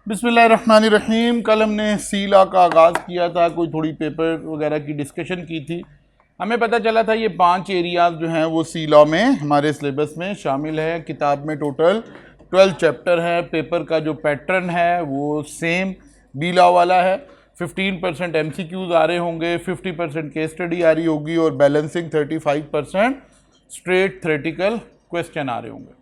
बिस्मिल्लाहिर्रहमानिर्रहीम। कल हमने सी लॉ का आगाज़ किया था, कोई थोड़ी पेपर वगैरह की डिस्कशन की थी। हमें पता चला था ये 5 एरियाज़ जो हैं वो सी लॉ में हमारे सिलेबस में शामिल है। किताब में टोटल 12 चैप्टर है। पेपर का जो पैटर्न है वो सेम बी लॉ वाला है। 15% MCQs आ रहे होंगे, 50% केस स्टडी आ रही होगी और बैलेंसिंग 35% स्ट्रेट थ्योरेटिकल क्वेश्चन आ रहे होंगे।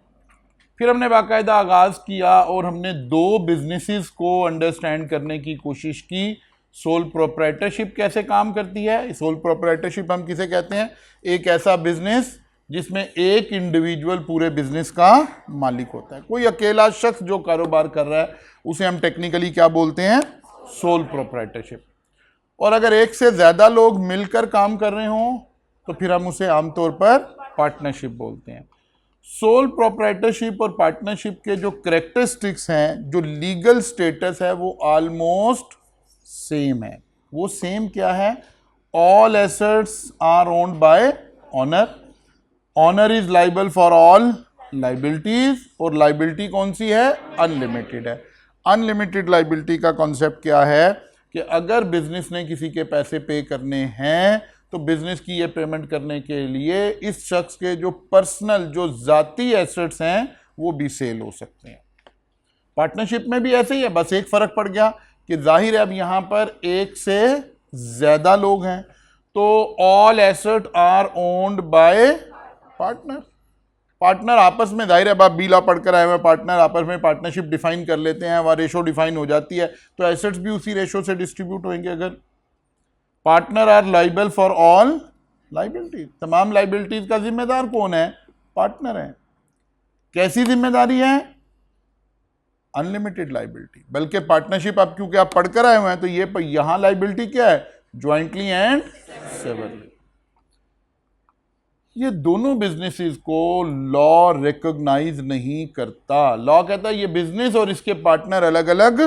फिर हमने बाकायदा आगाज़ किया और हमने 2 बिजनेसेस को अंडरस्टैंड करने की कोशिश की। सोल प्रोप्राइटरशिप कैसे काम करती है। सोल प्रोप्राइटरशिप हम किसे कहते हैं? एक ऐसा बिजनेस जिसमें एक इंडिविजुअल पूरे बिजनेस का मालिक होता है। कोई अकेला शख्स जो कारोबार कर रहा है उसे हम टेक्निकली क्या बोलते हैं? Sole proprietorship. और अगर एक से ज़्यादा लोग मिलकर काम कर रहे हों तो फिर हम उसे आमतौर पर पार्टनरशिप बोलते हैं। सोल प्रोप्राइटरशिप और पार्टनरशिप के जो करेक्टरिस्टिक्स हैं, जो लीगल स्टेटस है, वो ऑलमोस्ट सेम है। वो सेम क्या है? All assets are owned by owner. Owner is liable for all liabilities और लाइबिलिटी कौन सी है? अनलिमिटेड है। अनलिमिटेड लाइबिलिटी का कॉन्सेप्ट क्या है कि अगर बिजनेस ने किसी के पैसे पे करने हैं तो बिजनेस की ये पेमेंट करने के लिए इस शख्स के जो पर्सनल जो जाती एसेट्स हैं वो भी सेल हो सकते हैं। पार्टनरशिप में भी ऐसे ही है, बस एक फ़र्क पड़ गया कि जाहिर है अब यहाँ पर एक से ज़्यादा लोग हैं तो all asset are owned by partner. Partner आपस में, जाहिर है, आप बी लॉ पढ़कर आए हुए पार्टनर आपस में पार्टनरशिप डिफाइन कर लेते हैं, वहाँ रेशो डिफाइन हो जाती है तो एसेट्स भी उसी रेशो से डिस्ट्रीब्यूट होंगे। अगर partner are liable for all liabilities, तमाम लाइबिलिटीज का जिम्मेदार कौन है? पार्टनर है। कैसी जिम्मेदारी है? Unlimited liability. बल्कि पार्टनरशिप आप क्योंकि आप पढ़कर आए हुए हैं तो ये यहां लाइबिलिटी क्या है? Jointly and severally. ये दोनों बिजनेसेस को लॉ रिकॉग्नाइज नहीं करता। लॉ कहता है ये बिजनेस और इसके पार्टनर अलग अलग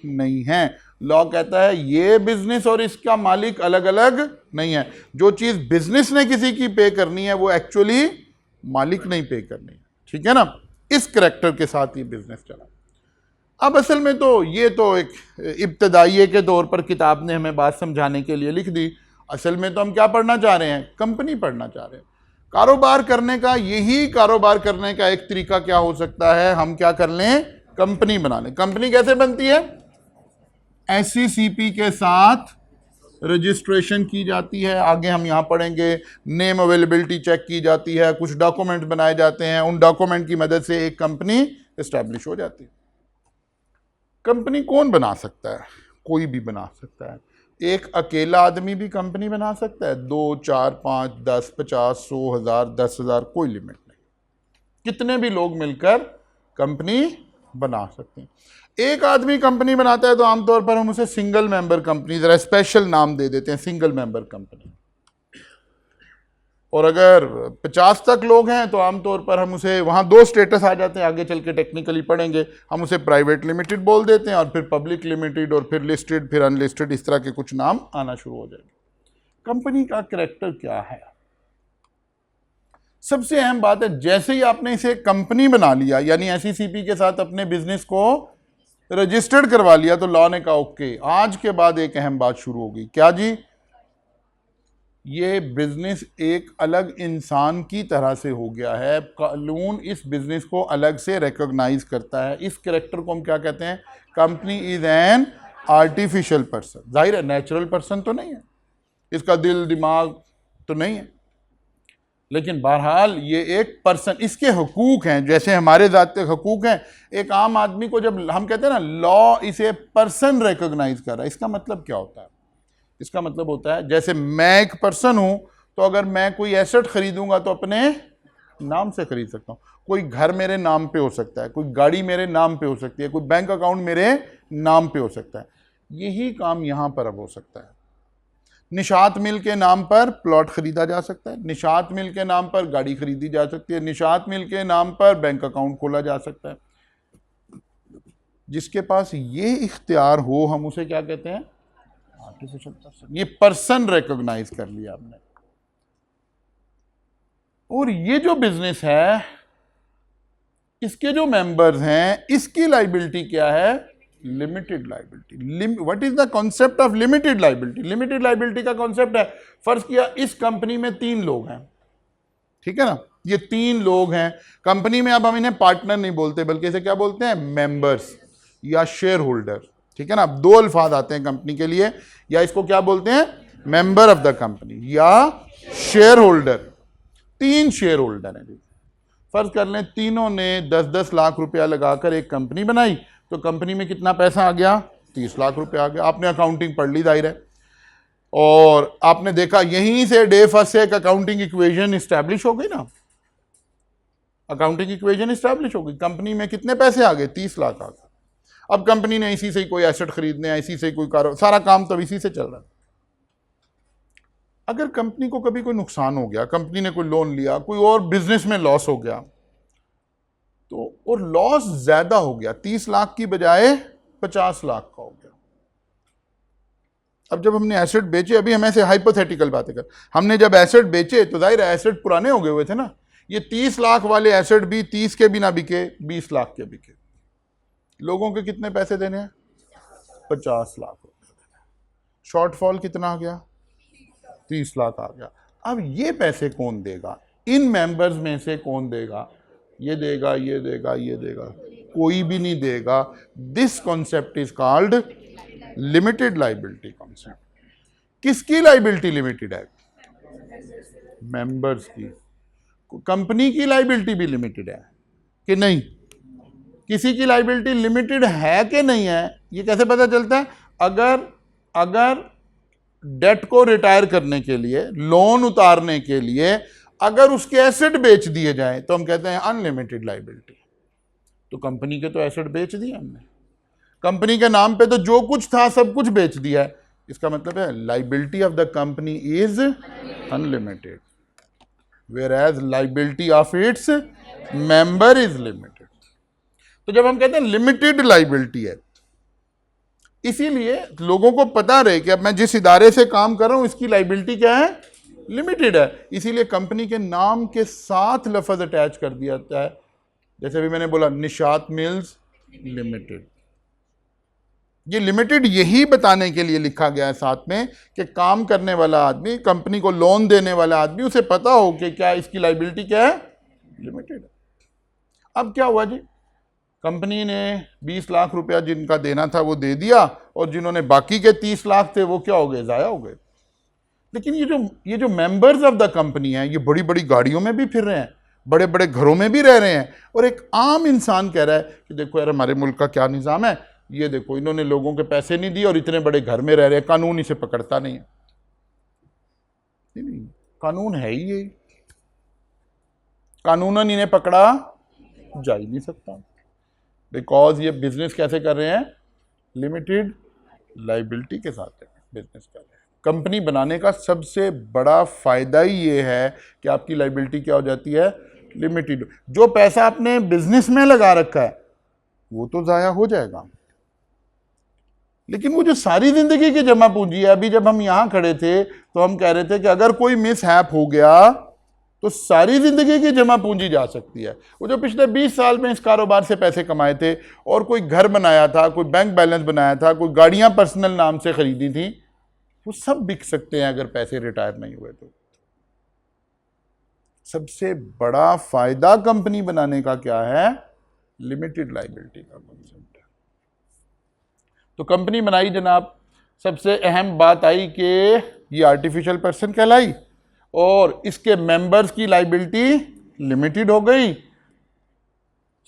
नहीं हैं। लॉ कहता है ये बिजनेस और इसका मालिक अलग अलग नहीं है। जो चीज बिजनेस ने किसी की पे करनी है वो एक्चुअली मालिक नहीं पे करनी है। ठीक है ना? इस करैक्टर के साथ ये बिजनेस चला। अब असल में तो ये तो एक इब्तदाइये के तौर पर किताब ने हमें बात समझाने के लिए लिख दी। असल में तो हम क्या पढ़ना चाह रहे हैं? कंपनी पढ़ना चाह रहे हैं। कारोबार करने का, यही कारोबार करने का एक तरीका क्या हो सकता है? हम क्या कर लें? कंपनी बना लें। कंपनी कैसे बनती है? SECP के साथ रजिस्ट्रेशन की जाती है। आगे हम यहाँ पढ़ेंगे। नेम अवेलेबिलिटी चेक की जाती है, कुछ डॉक्यूमेंट बनाए जाते हैं, उन डॉक्यूमेंट की मदद से एक कंपनी एस्टैब्लिश हो जाती है। कंपनी कौन बना सकता है? कोई भी बना सकता है। एक अकेला आदमी भी कंपनी बना सकता है। 2, 4, 5, 10, 50, 100, 1000, 10,000, कोई लिमिट नहीं। कितने भी लोग मिलकर कंपनी बना सकते हैं। एक आदमी कंपनी बनाता है तो आमतौर पर हम उसे सिंगल मेंबर कंपनी, जरा स्पेशल नाम दे देते हैं, सिंगल मेंबर कंपनी। और अगर 50 तक लोग हैं तो आमतौर पर हम उसे, वहाँ 2 स्टेटस आ जाते हैं, आगे चल के टेक्निकली पढ़ेंगे, हम उसे प्राइवेट लिमिटेड बोल देते हैं और फिर पब्लिक लिमिटेड और फिर लिस्टेड, फिर अनलिस्टेड, इस तरह के कुछ नाम आना शुरू हो जाएंगे। कंपनी का कैरेक्टर क्या है? सबसे अहम बात है, जैसे ही आपने इसे कंपनी बना लिया, यानी SECP के साथ अपने बिजनेस को रजिस्टर्ड करवा लिया, तो लॉ ने कहा ओके, आज के बाद एक अहम बात शुरू होगी। क्या जी? ये बिजनेस एक अलग इंसान की तरह से हो गया है। कानून इस बिजनेस को अलग से रिकॉग्नाइज करता है। इस कैरेक्टर को हम क्या कहते हैं? Company is an artificial person. जाहिर है नेचुरल पर्सन तो नहीं है, इसका दिल दिमाग तो नहीं है, लेकिन बहरहाल ये एक पर्सन, इसके हुकूक हैं जैसे हमारे ज़ाती हुकूक हैं। एक आम आदमी को जब हम कहते हैं ना लॉ इसे पर्सन रिकॉग्नाइज कर रहा है, इसका मतलब क्या होता है? इसका मतलब होता है जैसे मैं एक पर्सन हूं तो अगर मैं कोई एसेट खरीदूंगा तो अपने नाम से खरीद सकता हूं। कोई घर मेरे नाम पे हो सकता है, कोई गाड़ी मेरे नाम पे हो सकती है, कोई बैंक अकाउंट मेरे नाम पे हो सकता है। यही काम यहां पर अब हो सकता है। निशात मिल के नाम पर प्लॉट खरीदा जा सकता है, निशात मिल के नाम पर गाड़ी खरीदी जा सकती है, निशात मिल के नाम पर बैंक अकाउंट खोला जा सकता है। जिसके पास ये इख्तियार हो हम उसे क्या कहते हैं? Artificial person. ये पर्सन रिकॉग्नाइज कर लिया आपने। और ये जो बिजनेस है, इसके जो मेंबर्स हैं, इसकी लाइबिलिटी क्या है? Limited liability. What is the concept of limited liability? Limited liability का कॉन्सेप्ट है, फर्ज किया इस कंपनी में 3 लोग हैं, ठीक है ना, ये 3 लोग हैं कंपनी में। अब हम इन्हें पार्टनर नहीं बोलते बल्कि इसे क्या बोलते हैं, मेंबर्स या शेयर होल्डर, ठीक है ना। अब 2 अल्फाज आते हैं कंपनी के लिए, या इसको क्या बोलते हैं, मेंबर ऑफ द कंपनी या शेयर होल्डर। 3 शेयर होल्डर हैं जी, फर्ज कर लें तीनों ने 10-10 लाख रुपया लगाकर एक कंपनी बनाई, तो कंपनी में कितना पैसा आ गया, 30 लाख रुपया आ गया। आपने अकाउंटिंग पढ़ ली जाहिर है, और आपने देखा यहीं से डे फर्स्ट से एक अकाउंटिंग इक्वेशन इस्टेब्लिश हो गई ना, अकाउंटिंग इक्वेशन इस्टेब्लिश हो गई। कंपनी में कितने पैसे आ गए, 30 लाख आ गए। अब कंपनी ने इसी से ही कोई एसेट खरीदने हैं, इसी से कोई कारोबार, सारा काम तो इसी से चल रहा है। अगर कंपनी को कभी कोई नुकसान हो गया, कंपनी ने कोई लोन लिया, कोई और बिजनेस में लॉस हो गया, तो और लॉस ज्यादा हो गया, 30 लाख की बजाय 50 लाख का हो गया। अब जब हमने एसेट बेचे, अभी हम ऐसे हाइपोथेटिकल बातें कर, हमने जब एसेट बेचे तो जाहिर है एसेट पुराने हो गए हुए थे ना, ये 30 लाख वाले एसेट भी 30 के भी ना बिके, 20 लाख के बिके। लोगों के कितने पैसे देने हैं, 50 लाख रुपए। शॉर्टफॉल कितना आ गया, 30 लाख आ गया। अब ये पैसे कौन देगा, इन मेंबर्स में से कौन देगा, ये देगा, ये देगा, ये देगा, कोई भी नहीं देगा। This concept is called limited liability concept. किसकी लाइबिलिटी लिमिटेड है, मेंबर्स की। कंपनी की लाइबिलिटी भी लिमिटेड है कि नहीं, किसी की लाइबिलिटी लिमिटेड है कि नहीं है, ये कैसे पता चलता है, अगर डेट को रिटायर करने के लिए, लोन उतारने के लिए अगर उसके एसेट बेच दिए जाए तो हम कहते हैं अनलिमिटेड लाइबिलिटी। तो कंपनी के तो एसेट बेच दिए हमने, कंपनी के नाम पे तो जो कुछ था सब कुछ बेच दिया है, इसका मतलब है liability of the company is unlimited, where as liability of its member is limited. तो जब हम कहते हैं लिमिटेड लाइबिलिटी है, इसीलिए लोगों को पता रहे कि अब मैं जिस इदारे से काम कर रहा हूं इसकी लाइबिलिटी क्या है, लिमिटेड है। इसीलिए कंपनी के नाम के साथ लफ्ज अटैच कर दिया जाता है, जैसे भी मैंने बोला निशात मिल्स लिमिटेड। ये लिमिटेड यही बताने के लिए लिखा गया है साथ में कि काम करने वाला आदमी, कंपनी को लोन देने वाला आदमी, उसे पता हो कि क्या इसकी लाइबिलिटी क्या है, लिमिटेड है। अब क्या हुआ जी, कंपनी ने 20 लाख रुपया जिनका देना था वो दे दिया, और जिन्होंने बाकी के 30 लाख थे वो क्या हो गए, ज़ाया हो गए। लेकिन ये जो मेंबर्स ऑफ द कंपनी हैं, ये बड़ी बड़ी गाड़ियों में भी फिर रहे हैं, बड़े बड़े घरों में भी रह रहे हैं, और एक आम इंसान कह रहा है कि देखो यार हमारे मुल्क का क्या निज़ाम है, ये देखो इन्होंने लोगों के पैसे नहीं दिए और इतने बड़े घर में रह रहे हैं, कानून इसे पकड़ता नहीं है। नहीं, कानून है ही यही, कानूनन इन्हें पकड़ा जा ही नहीं सकता, बिकॉज ये बिजनेस कैसे कर रहे हैं, लिमिटेड लाइबिलिटी के साथ बिजनेस कर रहे हैं। कंपनी बनाने का सबसे बड़ा फायदा ही ये है कि आपकी लाइबिलिटी क्या हो जाती है, लिमिटेड। जो पैसा आपने बिजनेस में लगा रखा है वो तो जाया हो जाएगा, लेकिन वो जो सारी जिंदगी की जमा पूंजी है, अभी जब हम यहां खड़े थे तो हम कह रहे थे कि अगर कोई मिसहैप हो गया तो सारी जिंदगी की जमा पूंजी जा सकती है। वो जो पिछले 20 साल में इस कारोबार से पैसे कमाए थे, और कोई घर बनाया था, कोई बैंक बैलेंस बनाया था, कोई गाड़ियां पर्सनल नाम से खरीदी थी, वो सब बिक सकते हैं अगर पैसे रिटायर नहीं हुए तो। सबसे बड़ा फायदा कंपनी बनाने का क्या है, लिमिटेड लाइबिलिटी का कॉन्सेप्ट है। तो कंपनी बनाई जनाब, सबसे अहम बात आई कि ये आर्टिफिशियल पर्सन कहलाई, और इसके मेंबर्स की लाइबिलिटी लिमिटेड हो गई,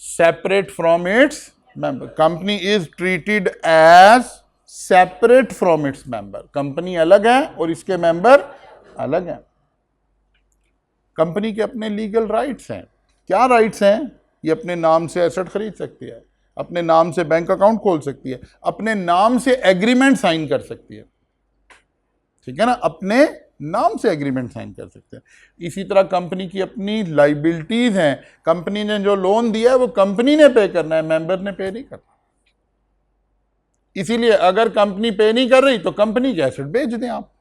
separate from its member. Company is treated as separate from its member. Company अलग है और इसके मेंबर अलग हैं। कंपनी के अपने लीगल राइट्स हैं। क्या राइट्स हैं, ये अपने नाम से एसेट खरीद सकती है, अपने नाम से बैंक अकाउंट खोल सकती है, अपने नाम से एग्रीमेंट साइन कर सकती है, ठीक है ना, अपने नाम से एग्रीमेंट साइन कर सकते हैं। इसी तरह कंपनी की अपनी लाइबिलिटीज हैं। कंपनी ने जो लोन दिया है वो कंपनी ने पे करना है, मेंबर ने पे नहीं करना। इसीलिए अगर कंपनी पे नहीं कर रही तो कंपनी के एसेट बेच दें आप,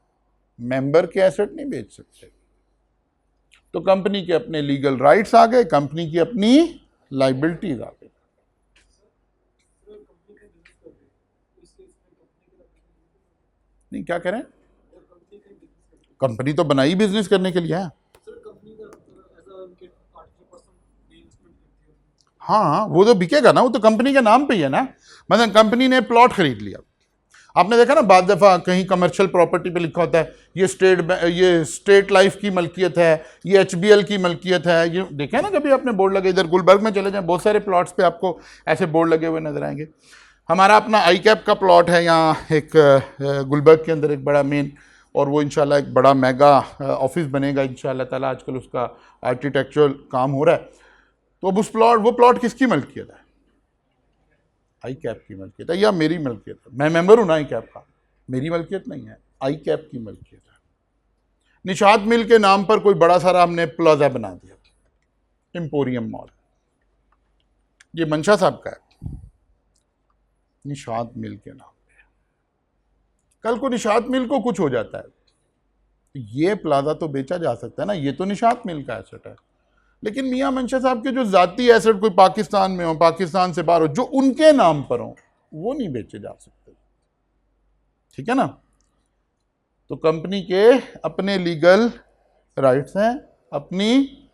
मेंबर के एसेट नहीं बेच सकते। तो कंपनी के अपने लीगल राइट्स आ गए, कंपनी की अपनी लाइबिलिटीज आ गई। नहीं, क्या कह रहे हैं? कंपनी तो बनाई बिजनेस करने के लिए है। हाँ, वो तो बिकेगा ना, वो तो कंपनी के नाम पे ही है ना। मतलब कंपनी ने प्लॉट खरीद लिया, आपने देखा ना बाद दफ़ा कहीं कमर्शियल प्रॉपर्टी पे लिखा होता है ये स्टेट लाइफ की मलकियत है, ये HBL की मलकियत है। ये देखा है ना कभी आपने बोर्ड लगे, इधर गुलबर्ग में चले जाएं बहुत सारे प्लॉट्स पे आपको ऐसे बोर्ड लगे हुए नजर आएंगे। हमारा अपना ICAP का प्लॉट है यहाँ एक गुलबर्ग के अंदर एक बड़ा मेन, और वो इंशाल्लाह एक बड़ा मेगा ऑफिस बनेगा इंशाल्लाह ताला। आजकल उसका आर्किटेक्चरल काम हो रहा है। तो अब वो प्लॉट किसकी मलकियत है? ICAP की मलकियत है या मेरी मलकियत है? मैं मेंबर हूं ना ICAP का, मेरी मलकियत नहीं है, ICAP की मलकियत है। निशात मिल के नाम पर कोई बड़ा सारा हमने प्लाजा बना दिया, एम्पोरियम मॉल, ये मंशा साहब का है, निशात मिल के नाम पे। कल को निशात मिल को कुछ हो जाता है, ये प्लाजा तो बेचा जा सकता है ना, ये तो निशात मिल का एसेट है। लेकिन मियां मंशा साहब के जो जाती एसेट कोई पाकिस्तान में हो, पाकिस्तान से बाहर हो, जो उनके नाम पर हो, वो नहीं बेचे जा सकते, ठीक है ना। तो कंपनी के अपने लीगल राइट्स हैं अपनी,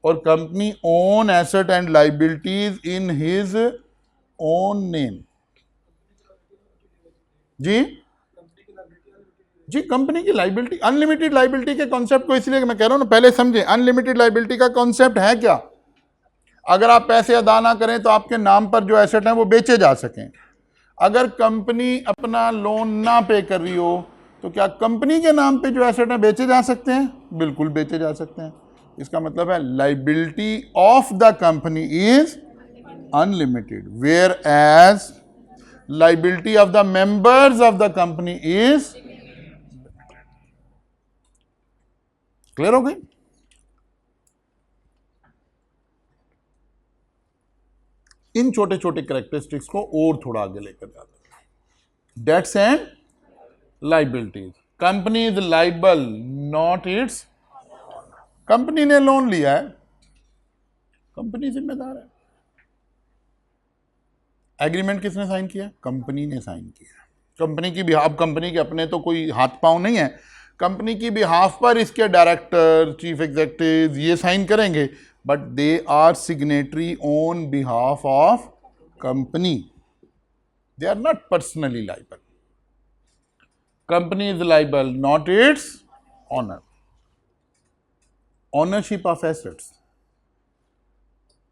और company own asset and liabilities in his own name. जी कंपनी की लाइबिलिटी, अनलिमिटेड लाइबिलिटी के कॉन्सेप्ट को इसलिए मैं कह रहा हूं ना, पहले समझे अनलिमिटेड लाइबिलिटी का कॉन्सेप्ट है क्या। अगर आप पैसे अदा ना करें तो आपके नाम पर जो एसेट हैं वो बेचे जा सकें। अगर कंपनी अपना लोन ना पे कर रही हो तो क्या कंपनी के नाम पे जो एसेट हैं बेचे जा सकते हैं? बिल्कुल बेचे जा सकते हैं। इसका मतलब है liability of the company is unlimited, where as liability of the members of the company is. Clear हो गई? इन छोटे छोटे कैरेक्टरिस्टिक्स को और थोड़ा आगे लेकर जाते हैं। Debts and liabilities. Company is liable not its. Company ने लोन लिया है, कंपनी जिम्मेदार है। एग्रीमेंट किसने साइन किया? कंपनी ने साइन किया। कंपनी की बिहाफ, कंपनी के अपने तो कोई हाथ पांव नहीं है, कंपनी की बिहाफ पर इसके डायरेक्टर, चीफ एग्जीक्यूटिव ये साइन करेंगे, but they are signatory on behalf of company, they are not personally liable. Company is liable not its owner. Ownership of assets,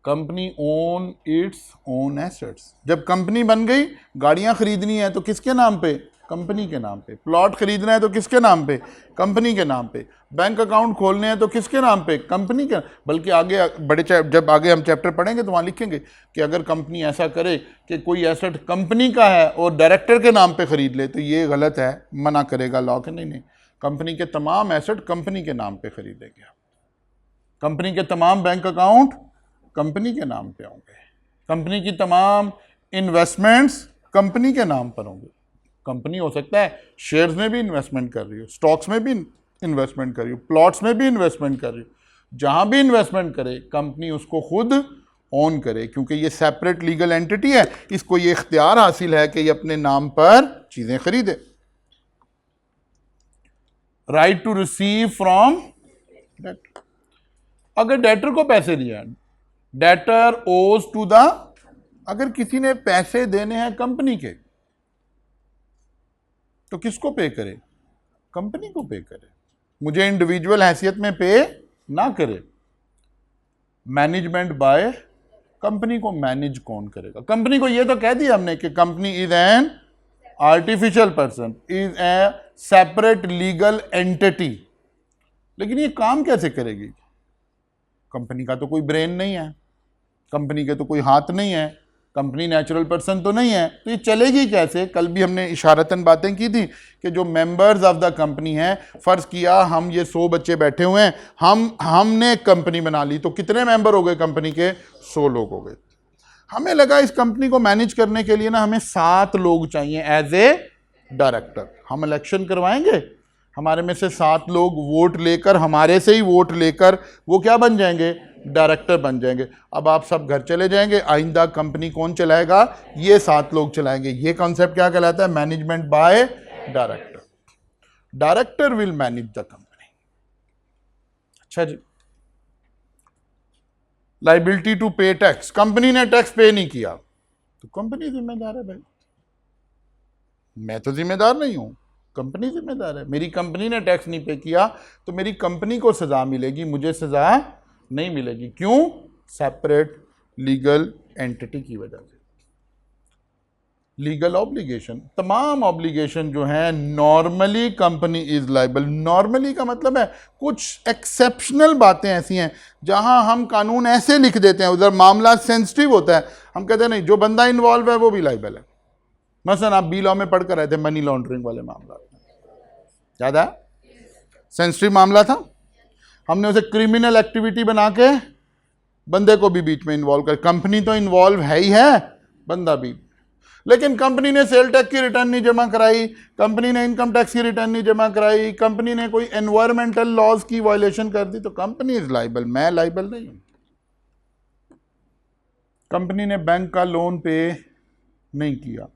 company own its own assets. जब company बन गई, गाड़ियां खरीदनी है तो किसके नाम पे? कंपनी के नाम पे। प्लॉट खरीदना है तो किसके नाम पे? कंपनी के नाम पे। बैंक अकाउंट खोलने हैं तो किसके नाम पे? कंपनी के। बल्कि आगे जब आगे हम चैप्टर पढ़ेंगे तो वहाँ लिखेंगे कि अगर कंपनी ऐसा करे कि कोई एसेट कंपनी का है और डायरेक्टर के नाम पे खरीद ले तो ये गलत है, मना करेगा लॉ के। नहीं, कंपनी के तमाम एसेट कंपनी के नाम पे खरीदेंगे। कंपनी के तमाम बैंक अकाउंट कंपनी के नाम पे होंगे। कंपनी की तमाम इन्वेस्टमेंट्स कंपनी के नाम पर होंगे। कंपनी हो सकता है शेयर्स में भी इन्वेस्टमेंट कर रही हो, स्टॉक्स में भी इन्वेस्टमेंट कर रही हो, प्लॉट्स में भी इन्वेस्टमेंट कर रही हो, जहां भी इन्वेस्टमेंट करे कंपनी उसको खुद ओन करे, क्योंकि ये सेपरेट लीगल एंटिटी है, इसको ये इख्तियार हासिल है कि ये अपने नाम पर चीजें खरीदे। Right to receive from debtor. अगर डेटर को पैसे दिया, डेटर ओज टू द, अगर किसी ने पैसे देने हैं कंपनी के तो किसको पे करे? कंपनी को पे करे, मुझे इंडिविजुअल हैसियत में पे ना करे। मैनेजमेंट बाय, कंपनी को मैनेज कौन करेगा? कंपनी को ये तो कह दिया हमने कि company is an artificial person, is a separate legal entity, लेकिन ये काम कैसे करेगी? कंपनी का तो कोई ब्रेन नहीं है, कंपनी के तो कोई हाथ नहीं है, कंपनी नेचुरल पर्सन तो नहीं है, तो ये चलेगी कैसे? कल भी हमने इशारतन बातें की थी कि जो मेंबर्स ऑफ द कंपनी हैं, फ़र्ज़ किया हम ये 100 बच्चे बैठे हुए हैं, हमने एक कंपनी बना ली, तो कितने मेंबर हो गए कंपनी के? 100 लोग हो गए। हमें लगा इस कंपनी को मैनेज करने के लिए ना हमें 7 लोग चाहिए एज ए डायरेक्टर। हम इलेक्शन करवाएंगे, हमारे में से 7 लोग वोट लेकर, हमारे से ही वोट लेकर वो क्या बन जाएंगे? डायरेक्टर बन जाएंगे। अब आप सब घर चले जाएंगे, आइंदा कंपनी कौन चलाएगा? ये 7 लोग चलाएंगे। ये कॉन्सेप्ट क्या कहलाता है? Management by director. Director will manage the company. अच्छा जी, लाइबिलिटी टू पे टैक्स, कंपनी ने टैक्स पे नहीं किया तो कंपनी जिम्मेदार है भाई, मैं तो जिम्मेदार नहीं हूं, कंपनी जिम्मेदार है। मेरी कंपनी ने टैक्स नहीं पे किया तो मेरी कंपनी को सजा मिलेगी, मुझे सजा नहीं मिलेगी। क्यों? सेपरेट लीगल एंटिटी की वजह से। लीगल ऑब्लिगेशन, तमाम ऑब्लिगेशन जो है normally company is liable. Normally का मतलब है कुछ एक्सेप्शनल बातें ऐसी हैं जहां हम कानून ऐसे लिख देते हैं, उधर मामला सेंसिटिव होता है, हम कहते हैं नहीं, जो बंदा इन्वॉल्व है वो भी लाइबल है। मसलन आप बी लॉ में पढ़कर आए थे मनी लॉन्ड्रिंग वाले मामला, याद है? सेंसिटिव मामला था, हमने उसे क्रिमिनल एक्टिविटी बना के बंदे को भी बीच में इन्वॉल्व कर, कंपनी तो इन्वॉल्व है ही है, बंदा भी। लेकिन कंपनी ने सेल टैक्स की रिटर्न नहीं जमा कराई, कंपनी ने इनकम टैक्स की रिटर्न नहीं जमा कराई, कंपनी ने कोई एनवायरमेंटल लॉज की वायलेशन कर दी, तो कंपनी इज लाइबल, मैं लाइबल नहीं हूं। कंपनी ने बैंक का लोन पे नहीं किया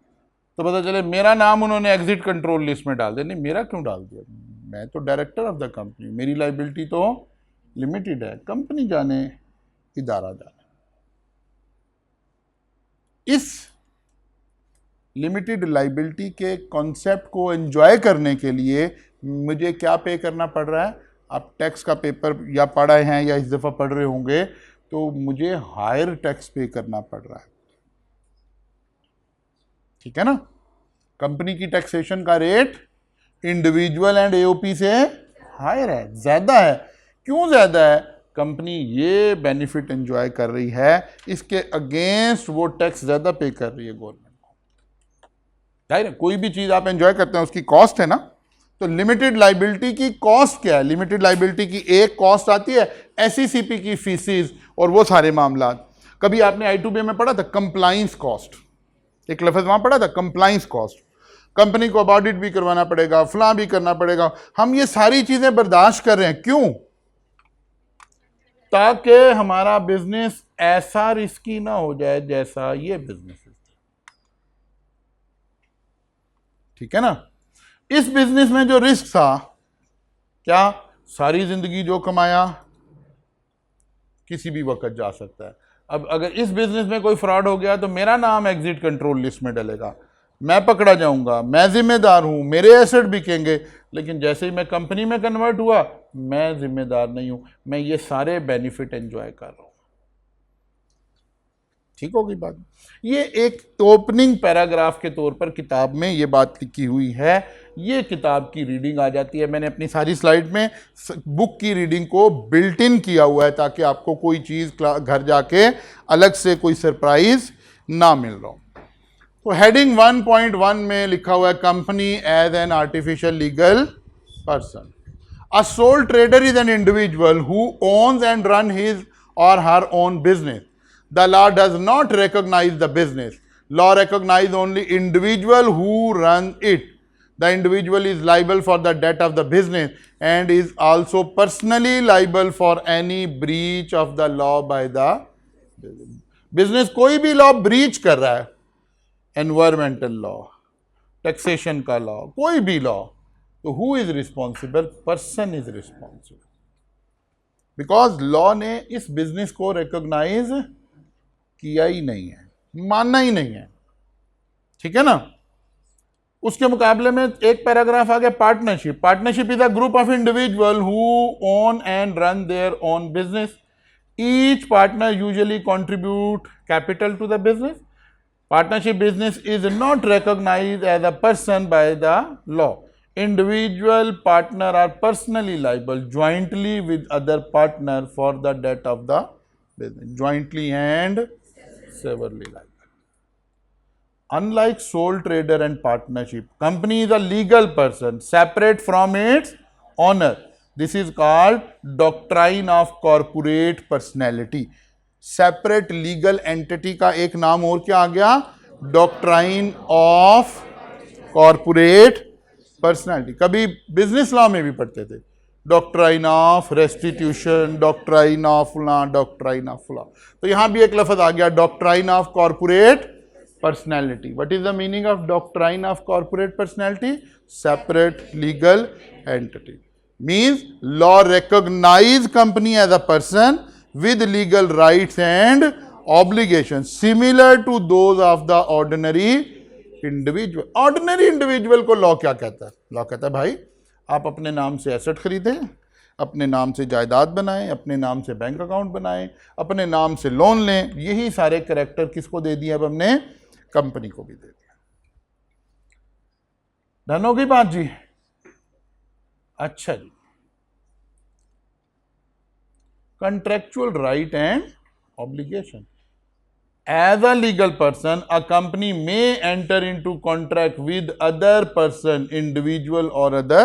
तो पता चले मेरा नाम उन्होंने एग्जिट कंट्रोल लिस्ट में डाल दिया। नहीं, मेरा क्यों डाल दिया? मैं तो डायरेक्टर ऑफ द कंपनी, मेरी लाइबिलिटी तो लिमिटेड है, कंपनी जाने, इदारा जाने। इस लिमिटेड लाइबिलिटी के कॉन्सेप्ट को एंजॉय करने के लिए मुझे क्या पे करना पड़ रहा है? आप टैक्स का पेपर या पढ़े हैं या इस दफ़ा पढ़ रहे होंगे, तो मुझे हायर टैक्स पे करना पड़ रहा है, ठीक है ना? कंपनी की टैक्सेशन का रेट इंडिविजुअल एंड एओपी से हायर है, ज्यादा है। क्यों ज्यादा है? कंपनी ये बेनिफिट एंजॉय कर रही है, इसके अगेंस्ट वो टैक्स ज्यादा पे कर रही है गवर्नमेंट को। जाहिर है, कोई भी चीज आप एंजॉय करते हैं उसकी कॉस्ट है ना। तो लिमिटेड लाइबिलिटी की कॉस्ट क्या है? लिमिटेड लाइबिलिटी की एक कॉस्ट आती है एसईसीपी की फीसिस और वो सारे मामला। कभी आपने I2B में पढ़ा था कंप्लाइंस कॉस्ट, एक लफ्ज वहां पढ़ा था, कंप्लाइंस कॉस्ट। कंपनी को ऑडिट भी करवाना पड़ेगा, फलां भी करना पड़ेगा, हम ये सारी चीजें बर्दाश्त कर रहे हैं। क्यों? ताकि हमारा बिजनेस ऐसा रिस्की ना हो जाए जैसा ये बिजनेस है, ठीक है ना? इस बिजनेस में जो रिस्क था, क्या सारी जिंदगी जो कमाया किसी भी वक्त जा सकता है। अब अगर इस बिजनेस में कोई फ्रॉड हो गया तो मेरा नाम एग्जिट कंट्रोल लिस्ट में डलेगा, मैं पकड़ा जाऊंगा, मैं जिम्मेदार हूं, मेरे एसेट बिकेंगे। लेकिन जैसे ही मैं कंपनी में कन्वर्ट हुआ, मैं जिम्मेदार नहीं हूं, मैं ये सारे बेनिफिट एंजॉय कर रहा हूं। ठीक होगी बात? ये एक ओपनिंग पैराग्राफ के तौर पर किताब में ये बात लिखी हुई है। ये किताब की रीडिंग आ जाती है, मैंने अपनी सारी स्लाइड में बुक की रीडिंग को बिल्ट इन किया हुआ है ताकि आपको कोई चीज़ घर जाके अलग से कोई सरप्राइज ना मिल रहा हो। तो हेडिंग 1.1 में लिखा हुआ है company as an artificial legal person. A sole trader is an individual who owns and run his or her own business. The law does not recognize the business. Law recognizes only individual who run it. The individual is liable for the debt of the business and is also personally liable for any breach of the law by the business. कोई भी law breach कर रहा है, environmental law, taxation का law, कोई भी law, तो who is responsible? Person is responsible, because law ने इस बिजनेस को रिकॉग्नाइज किया ही नहीं है, मानना ही नहीं है, ठीक है ना? उसके मुकाबले में एक पैराग्राफ आ गया partnership. Partnership is a group of individual who own and run their own business. Each partner usually contribute capital to the business. Partnership business is not recognised as a person by the law. Individual partner are personally liable jointly with other partner for the debt of the business. Jointly and severally liable. Unlike sole trader and partnership, company is a legal person separate from its owner. This is called doctrine of corporate personality. Separate legal entity का एक नाम और क्या आ गया? Doctrine of corporate personality. कभी business law में भी पढ़ते थे, doctrine of restitution, doctrine of फुला, डॉक्ट्राइन ऑफ फुला। तो यहां भी एक लफ्ज आ गया doctrine of corporate personality. What is the meaning of doctrine of corporate personality? Separate legal entity. Means law recognize company as a person with legal rights and obligations similar to those of the ordinary individual. Ordinary individual को law क्या कहता है? Law कहता है भाई आप अपने नाम से एसेट खरीदें, अपने नाम से जायदाद बनाएं, अपने नाम से बैंक अकाउंट बनाएं, अपने नाम से लोन लें. यही सारे कैरेक्टर किसको दे दिए? अब हमने कंपनी को भी दे दिया. डन हो गई बात जी? अच्छा जी. Contractual right and obligation. As a legal person, a company may enter into contract with other person, individual or other.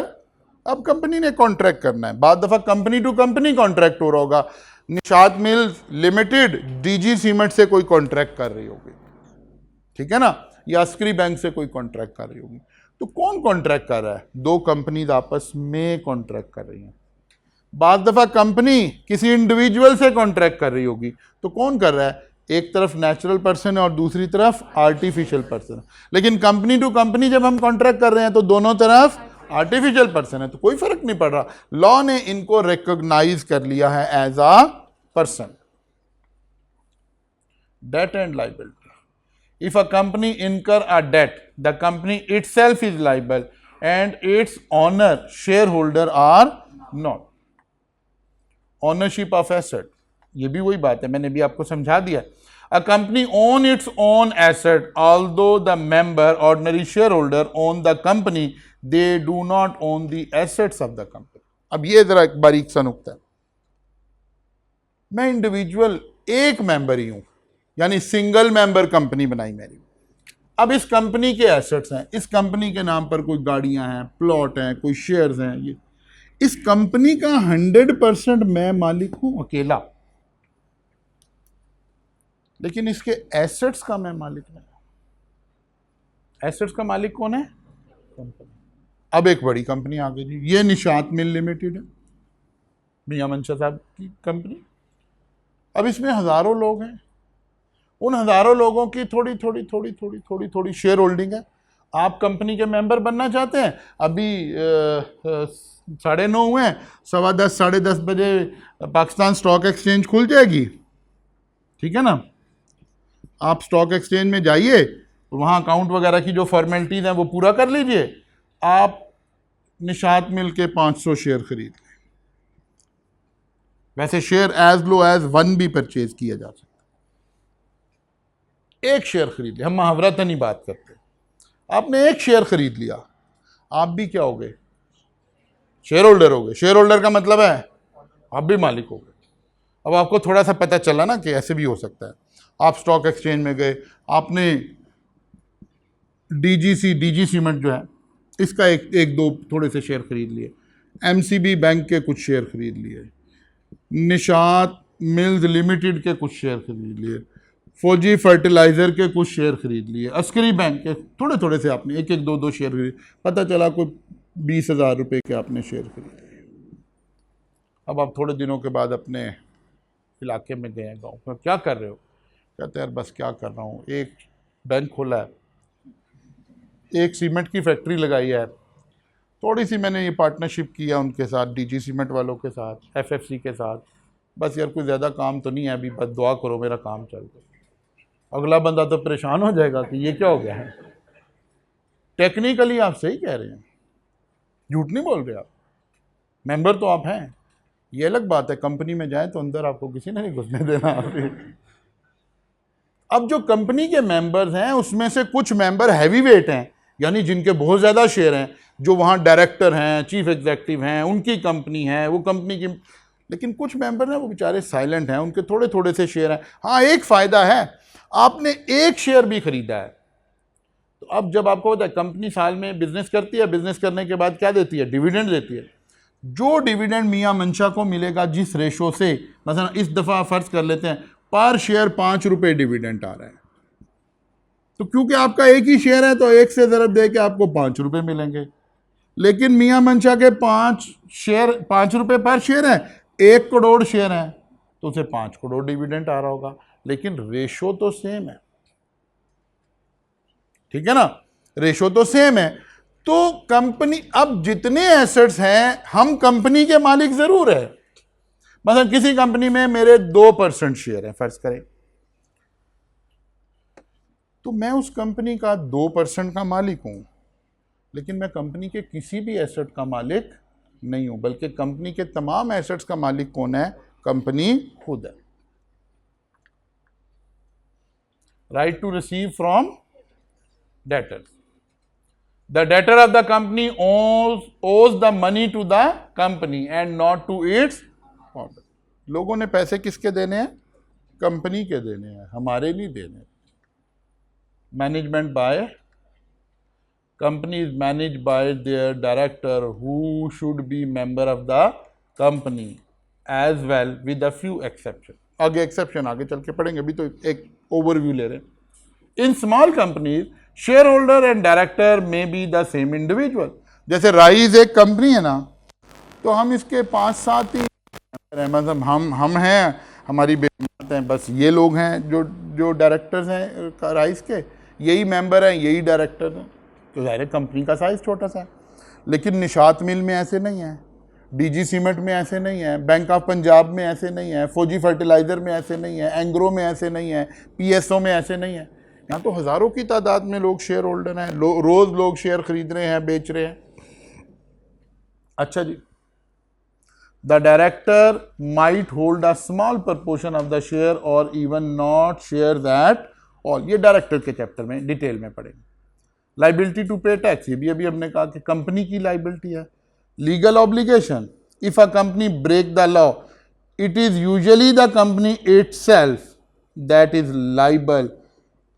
अब कंपनी ने कॉन्ट्रैक्ट करना है. बाद दफा कंपनी टू कंपनी कॉन्ट्रैक्ट हो रहा होगा. Nishat mills limited DG cement से कोई कॉन्ट्रैक्ट कर रही होगी, ठीक है ना, या अस्करी बैंक से कोई कॉन्ट्रैक्ट कर रही होगी. तो कौन कॉन्ट्रैक्ट कर रहा है? दो कंपनीज आपस में कॉन्ट्रैक्ट कर रही हैं. बाद दफा कंपनी किसी इंडिविजुअल से कॉन्ट्रैक्ट कर रही होगी. तो कौन कर रहा है? एक तरफ नेचुरल पर्सन है और दूसरी तरफ आर्टिफिशियल पर्सन है. लेकिन कंपनी टू कंपनी जब हम कॉन्ट्रैक्ट कर रहे हैं तो दोनों तरफ आर्टिफिशियल पर्सन है, तो कोई फर्क नहीं पड़ रहा. लॉ ने इनको रिकॉग्नाइज कर लिया है as a person. Debt and liability. If a company incur a debt, the company itself is liable and its owner share holder are not. Ownership of asset, ये भी वही बात है, मैंने भी आपको समझा दिया. A company own its own asset although the member ordinary share holder own the company, they do not own the assets of the company. अब ये जरा एक बारीक सा नुक्ता है. मैं इंडिविजुअल एक मेंबर ही हूं, यानी सिंगल मेंबर कंपनी बनाई मेरी. अब इस कंपनी के एसेट्स हैं, इस कंपनी के नाम पर कोई गाड़ियां हैं, प्लॉट हैं, कोई शेयर्स हैं. ये इस कंपनी का 100% मैं मालिक हूं अकेला, लेकिन इसके एसेट्स का मैं मालिक नहीं. एसेट्स का मालिक कौन है? कंपनी. अब एक बड़ी कंपनी आ गई जी, ये निशात मिल लिमिटेड है, मियां मंशा साहब की कंपनी. अब इसमें हजारों लोग हैं. उन हजारों लोगों की थोड़ी थोड़ी थोड़ी थोड़ी थोड़ी थोड़ी शेयर होल्डिंग है. आप कंपनी के मेंबर बनना चाहते हैं, अभी 9:30 हुए हैं, 10:15 10:30 बजे पाकिस्तान स्टॉक एक्सचेंज खुल जाएगी, ठीक है ना. आप स्टॉक एक्सचेंज में जाइए, वहाँ अकाउंट वगैरह की जो फॉर्मेलिटीज़ हैं वो पूरा कर लीजिए. आप निशात मिल के 500 शेयर खरीद लें. वैसे शेयर एज लो एज 1 भी परचेज किया जा सकता है. एक शेयर खरीद लिया, हम मुहावरतन ही बात करते हैं. आपने एक शेयर खरीद लिया, आप भी क्या हो गए? शेयर होल्डर हो गए. शेयर होल्डर का मतलब है आप भी मालिक हो गए. अब आपको थोड़ा सा पता चला ना कि ऐसे भी हो सकता है. आप स्टॉक एक्सचेंज में गए, आपने डीजी सीमेंट जो है इसका एक दो थोड़े से शेयर खरीद लिए, एमसीबी बैंक के कुछ शेयर खरीद लिए, निशात मिल्स लिमिटेड के कुछ शेयर खरीद लिए, फौजी फर्टिलाइज़र के कुछ शेयर खरीद लिए, अस्करी बैंक के थोड़े थोड़े से आपने एक दो दो शेयर खरीद. पता चला कोई 20,000 रुपये के आपने शेयर खरीद लिए. अब आप थोड़े दिनों के बाद अपने इलाके में गए, गाँव में, क्या कर रहे हो? कहते हैं यार बस क्या कर रहा हूँ, एक बैंक खोला है, एक सीमेंट की फैक्ट्री लगाई है, थोड़ी सी मैंने ये पार्टनरशिप किया उनके साथ, डीजी सीमेंट वालों के साथ, एफएफसी के साथ. बस यार कोई ज़्यादा काम तो नहीं है अभी, बस दुआ करो मेरा काम चल जाए. अगला बंदा तो परेशान हो जाएगा कि ये क्या हो गया है. टेक्निकली आप सही कह रहे हैं, झूठ नहीं बोल रहे आप, मेंबर तो आप हैं. ये अलग बात है, कंपनी में जाए तो अंदर आपको किसी ने नहीं घुसने देना. अब जो कंपनी के मेंबर्स हैं उसमें से कुछ मेंबर हैवी वेट हैं, यानी जिनके बहुत ज़्यादा शेयर हैं, जो वहाँ डायरेक्टर हैं, चीफ एग्जीक्यूटिव हैं, उनकी कंपनी है, वो कंपनी की. लेकिन कुछ मेंबर हैं वो बेचारे साइलेंट हैं, उनके थोड़े थोड़े से शेयर हैं. हाँ, एक फ़ायदा है, आपने एक शेयर भी खरीदा है. तो अब जब आपको पता है कंपनी साल में बिजनेस करती है, बिजनेस करने के बाद क्या देती है? डिविडेंड देती है. जो डिविडेंड मियां मंशा को मिलेगा जिस रेशो से, मसलन इस दफ़ा फ़र्ज कर लेते हैं पर शेयर 5 रुपये डिविडेंड आ रहा है, तो क्योंकि आपका एक ही शेयर है तो एक से ज़रब दे के आपको 5 रुपये मिलेंगे. लेकिन मियां मंशा के 5 रुपये पर शेयर है, 1 करोड़ शेयर है, तो उसे 5 करोड़ डिविडेंड आ रहा होगा, लेकिन रेशो तो सेम है. ठीक है ना, रेशो तो सेम है। तो कंपनी, अब जितने एसेट्स हैं हम कंपनी के मालिक जरूर है। मतलब किसी कंपनी में मेरे 2% शेयर है फर्ज करें, तो मैं उस कंपनी का 2% का मालिक हूं, लेकिन मैं कंपनी के किसी भी एसेट का मालिक नहीं हूं, बल्कि कंपनी के तमाम एसेट्स का मालिक कौन है? कंपनी खुद है। Right to receive from debtors, the debtor of the company owes the money to the company and not to its order. लोगों ने पैसे किसके देने हैं? कंपनी के देने हैं, हमारे नहीं देने। Management by, company is manage by their director who should be member of the company as well with a few exception. आगे एक्सेप्शन आगे चल के पढ़ेंगे, अभी तो एक ओवरव्यू ले रहे हैं। In small companies share holder and director में बी द सेम इंडिविजुअल। जैसे राइज एक कंपनी है ना, तो हम इसके 5-7 ही मतलब हम हैं, हमारी बेगमात हैं, बस ये लोग हैं जो डायरेक्टर्स हैं राइस के, यही मेंबर हैं, यही डायरेक्टर हैं। तो ज़ाहिर कंपनी का साइज़ छोटा सा है। लेकिन निशात मिल में ऐसे नहीं है, डीजी सीमेंट में ऐसे नहीं है, बैंक ऑफ पंजाब में ऐसे नहीं है, फौजी फर्टिलाइज़र में ऐसे नहीं है, एंग्रो में ऐसे नहीं है, पीएसओ में ऐसे नहीं है। यहाँ तो हज़ारों की तादाद में लोग शेयर होल्डर हैं, रोज़ लोग शेयर खरीद रहे हैं, बेच रहे हैं। अच्छा जी, the director might hold a small proportion of the share or even not share that all. ये डायरेक्टर के चैप्टर में डिटेल में पढ़ेंगे। लाइबिलिटी टू पे टैक्स, ये भी अभी हमने कहा कि कंपनी की लाइबिलिटी है। Legal obligation, if a company break the law it is usually the company itself that is liable,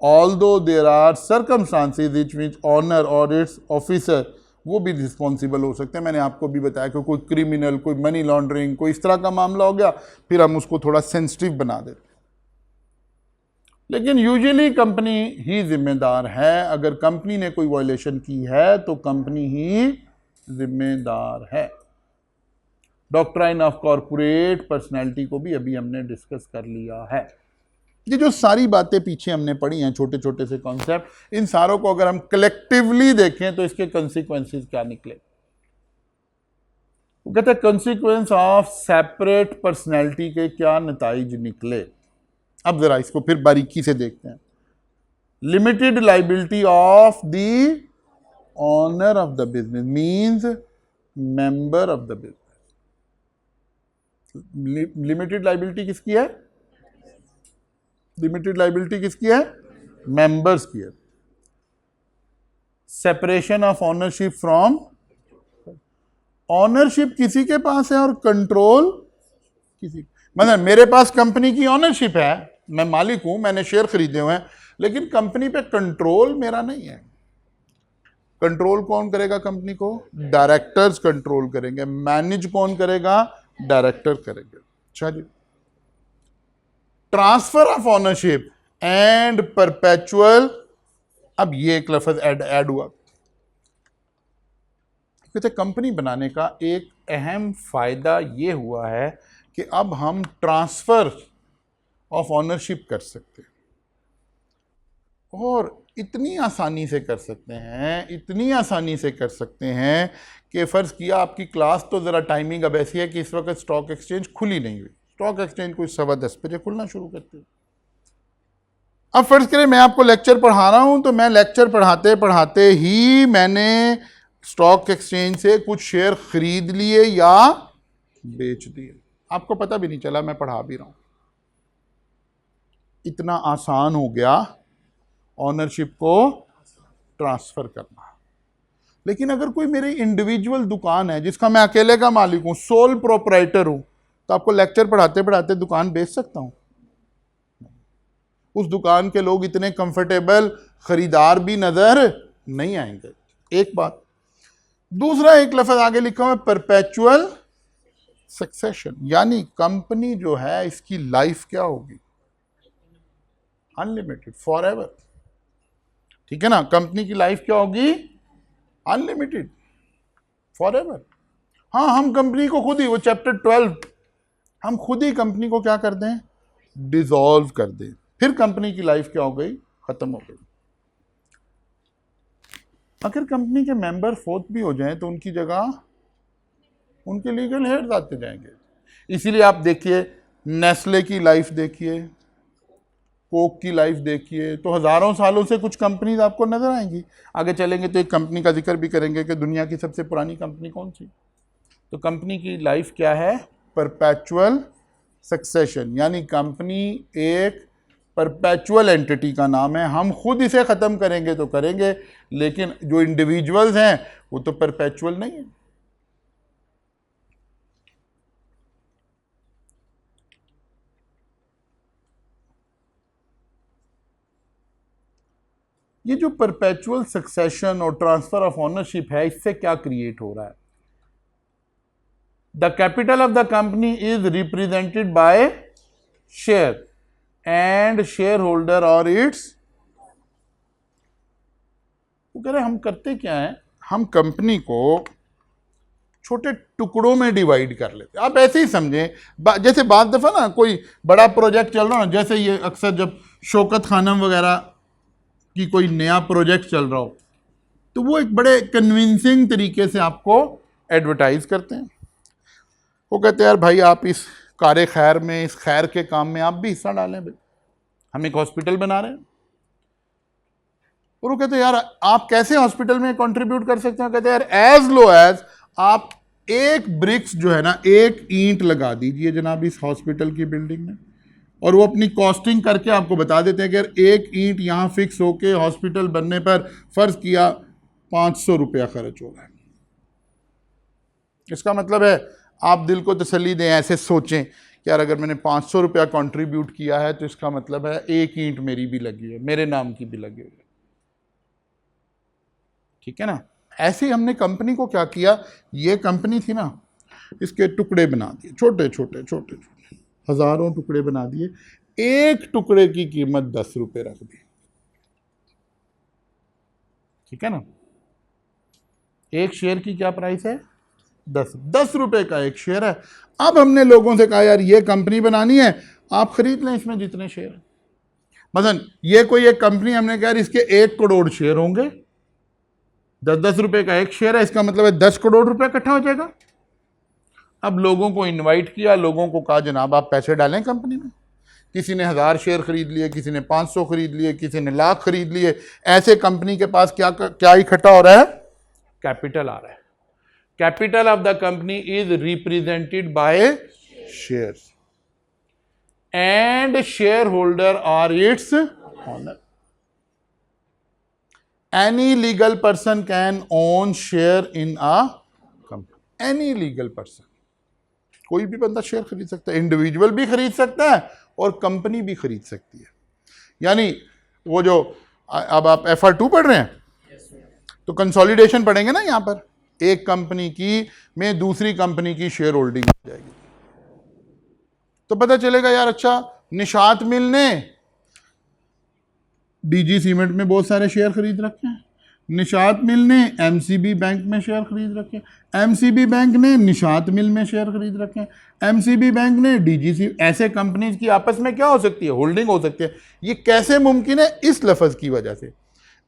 although there are circumstances in which owner और इट्स ऑफिसर वो भी रिस्पॉन्सिबल हो सकते हैं। मैंने आपको भी बताया कि कोई क्रिमिनल, कोई मनी लॉन्ड्रिंग, कोई इस तरह का मामला हो गया, फिर हम उसको थोड़ा सेंसिटिव बना देते। लेकिन यूजुअली कंपनी ही जिम्मेदार है। अगर कंपनी ने कोई वायलेशन की है तो कंपनी ही जिम्मेदार है। डॉक्ट्राइन ऑफ कॉर्पोरेट पर्सनैलिटी को भी अभी हमने डिस्कस कर लिया है। ये जो सारी बातें पीछे हमने पढ़ी हैं, छोटे छोटे से कॉन्सेप्ट, इन सारों को अगर हम कलेक्टिवली देखें तो इसके कंसिक्वेंसेस क्या निकले? वो कहते हैं कंसिक्वेंस ऑफ सेपरेट पर्सनैलिटी के क्या नताइज निकले। अब जरा इसको फिर बारीकी से देखते हैं। Limited liability of the owner of the business means member of the business. Limited liability किसकी है? लिमिटेड लाइबिलिटी किसकी है? मेंबर्स की है। Separation of ownership from, ownership किसी के पास है और कंट्रोल किसी, मतलब मेरे पास कंपनी की ऑनरशिप है, मैं मालिक हूं, मैंने शेयर खरीदे हुए हैं, लेकिन कंपनी पे कंट्रोल मेरा नहीं है। कंट्रोल कौन करेगा कंपनी को? डायरेक्टर्स कंट्रोल करेंगे। मैनेज कौन करेगा? डायरेक्टर करेंगे। अच्छा जी, transfer of ownership and perpetual, अब ये एक लफ्ज ऐड हुआ। कहते कंपनी बनाने का एक अहम फायदा ये हुआ है कि अब हम ट्रांसफर ऑफ ऑनरशिप कर सकते हैं, और इतनी आसानी से कर सकते हैं, इतनी आसानी से कर सकते हैं कि फ़र्ज़ किया आपकी क्लास तो ज़रा टाइमिंग अब ऐसी है कि इस वक्त स्टॉक एक्सचेंज खुली नहीं हुई। स्टॉक एक्सचेंज कोई 10:15 बजे खुलना शुरू करते हैं। अब फ़र्ज़ करें मैं आपको लेक्चर पढ़ा रहा हूँ, तो मैं लेक्चर पढ़ाते पढ़ाते ही मैंने स्टॉक एक्सचेंज से कुछ शेयर खरीद लिए या बेच दिए, आपको पता भी नहीं चला, मैं पढ़ा भी रहा हूँ। इतना आसान हो गया ऑनरशिप को ट्रांसफ़र करना। लेकिन अगर कोई मेरी इंडिविजुअल दुकान है जिसका मैं अकेले का मालिक हूँ, सोल प्रोप्राइटर हूँ, तो आपको लेक्चर पढ़ाते पढ़ाते दुकान बेच सकता हूँ? उस दुकान के लोग इतने कंफर्टेबल खरीदार भी नजर नहीं आएंगे। एक बात। दूसरा एक लफ्ज आगे लिखा हुआ है परपेचुअल सक्सेशन, यानी कंपनी जो है इसकी लाइफ क्या होगी? Unlimited, for ever. ठीक है ना, कंपनी की लाइफ क्या होगी? Unlimited, for ever. हाँ, हम कंपनी को खुद ही, वो चैप्टर 12, हम खुद ही कंपनी को क्या कर दें? डिसॉल्व कर दें, फिर कंपनी की लाइफ क्या हो गई? खत्म हो गई। अगर कंपनी के मेंबर फोर्थ भी हो जाएं तो उनकी जगह उनके लीगल हेड्स आते जाएंगे। इसीलिए आप देखिए, नेस्ले की लाइफ देखिए, कोक की लाइफ देखिए, तो हज़ारों सालों से कुछ कंपनीज आपको नजर आएंगी। आगे चलेंगे तो एक कंपनी का जिक्र भी करेंगे कि दुनिया की सबसे पुरानी कंपनी कौन सी। तो कंपनी की लाइफ क्या है? परपेचुअल सक्सेशन, यानी कंपनी एक परपेचुअल एंटिटी का नाम है। हम खुद इसे ख़त्म करेंगे तो करेंगे, लेकिन जो इंडिविजुअल्स हैं वो तो परपेचुअल नहीं है। ये जो परपेचुअल सक्सेशन और ट्रांसफर ऑफ ओनरशिप है, इससे क्या क्रिएट हो रहा है? The capital of the company is represented bye share and share holder और इट्स। वो कह रहे हम करते क्या है, हम कंपनी को छोटे टुकड़ों में डिवाइड कर लेते हैं। आप ऐसे ही समझें, जैसे बाद दफा ना कोई बड़ा प्रोजेक्ट चल रहा हो, जैसे ये अक्सर जब शौकत खानम वगैरह की कोई नया प्रोजेक्ट चल रहा हो तो वो एक बड़े कन्विंसिंग तरीके से आपको एडवर्टाइज करते हैं। वो कहते हैं यार भाई आप इस कार खैर में, इस खैर के काम में आप भी हिस्सा डालें, भाई हम एक हॉस्पिटल बना रहे हैं। और वो कहते हैं यार आप कैसे हॉस्पिटल में कंट्रीब्यूट कर सकते हैं? कहते हैं यार एज लो एज आप एक ब्रिक्स जो है ना, एक ईंट लगा दीजिए जनाब इस हॉस्पिटल की बिल्डिंग में, और वो अपनी कॉस्टिंग करके आपको बता देते हैं कि यार एक ईंट यहाँ फिक्स होके हॉस्पिटल बनने पर फर्ज किया 500 रुपया खर्च हो रहा है। इसका मतलब है आप दिल को तसल्ली दें, ऐसे सोचें कि यार अगर मैंने 500 रुपया कंट्रीब्यूट किया है तो इसका मतलब है एक ईंट मेरी भी लगी है, मेरे नाम की भी लगी हुई है। ठीक है ना? ऐसे ही हमने कंपनी को क्या किया, ये कंपनी थी ना, इसके टुकड़े बना दिए, छोटे छोटे छोटे छोटे हजारों टुकड़े बना दिए, एक टुकड़े की कीमत 10 रुपये रख दी। ठीक है ना? एक शेयर की क्या प्राइस है? 10 रुपए का एक शेयर है। अब हमने लोगों से कहा यार ये कंपनी बनानी है, आप खरीद लें इसमें जितने शेयर हैं। मसलन ये कोई एक कंपनी, हमने कहा इसके 1 करोड़ शेयर होंगे, 10-10 रुपए का एक शेयर है, इसका मतलब है 10 करोड़ रुपए इकट्ठा हो जाएगा। अब लोगों को इनवाइट किया, लोगों को कहा जनाब आप पैसे डालें कंपनी में। किसी ने 1000 शेयर खरीद लिए, किसी ने 500 खरीद लिए, किसी ने लाख खरीद लिए। ऐसे कंपनी के पास क्या क्या इकट्ठा हो रहा है? कैपिटल आ रहा है। Capital of the company is represented by shares and share holder are its owner. Any legal person can own share in a company. Any legal person, कोई भी बंदा शेयर खरीद सकता है, इंडिविजुअल भी खरीद सकता है और कंपनी भी खरीद सकती है। यानी वो जो अब आप FR2 पढ़ रहे हैं तो कंसोलिडेशन पढ़ेंगे ना, यहां पर एक कंपनी की में दूसरी कंपनी की शेयर होल्डिंग हो जाएगी, तो पता चलेगा यार अच्छा निशात मिल ने DG सीमेंट में बहुत सारे शेयर खरीद रखे हैं, निशात मिल ने MCB बैंक में शेयर खरीद रखे हैं, MCB बैंक ने निशात मिल में शेयर खरीद रखे हैं, MCB बैंक ने DGC। ऐसे कंपनीज की आपस में क्या हो सकती है? होल्डिंग हो सकती है। ये कैसे मुमकिन है? इस लफ्ज की वजह से,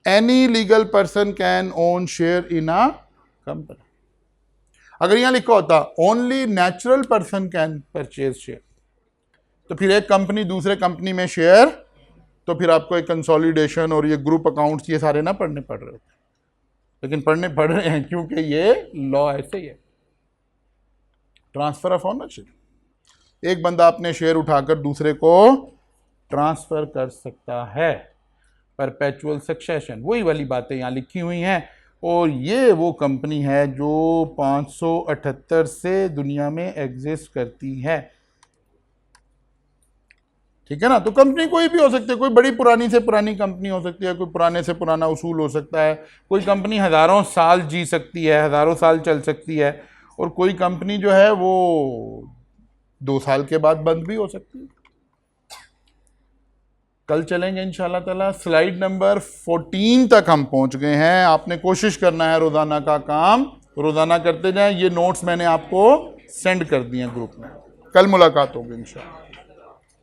any legal person can own share in a company. अगर यहां लिखा होता only natural person can purchase share, तो फिर एक कंपनी दूसरे कंपनी में शेयर, तो फिर आपको एक कंसोलिडेशन और ये ग्रुप अकाउंट्स ये सारे ना पढ़ने पड़ रहे होते, लेकिन पढ़ने पड़ रहे हैं क्योंकि ये लॉ ऐसे ही है। ट्रांसफर ऑफ ओनरशिप, एक बंदा अपने शेयर उठाकर दूसरे को ट्रांसफर कर सकता है। परपेचुअल सक्सेशन, वही वाली बातें यहाँ लिखी हुई हैं। और ये वो कंपनी है जो 578 से दुनिया में एग्जिस्ट करती है। ठीक है ना? तो कंपनी कोई भी हो सकती है, कोई बड़ी पुरानी से पुरानी कंपनी हो सकती है, कोई पुराने से पुराना उसूल हो सकता है, कोई कंपनी हज़ारों साल जी सकती है, हज़ारों साल चल सकती है, और कोई कंपनी जो है वो 2 साल के बाद बंद भी हो सकती है। कल चलेंगे इंशाल्लाह ताला। स्लाइड नंबर 14 तक हम पहुंच गए हैं। आपने कोशिश करना है रोज़ाना का काम रोज़ाना करते जाएं। ये नोट्स मैंने आपको सेंड कर दिए ग्रुप में। कल मुलाकात होगी इंशाल्लाह।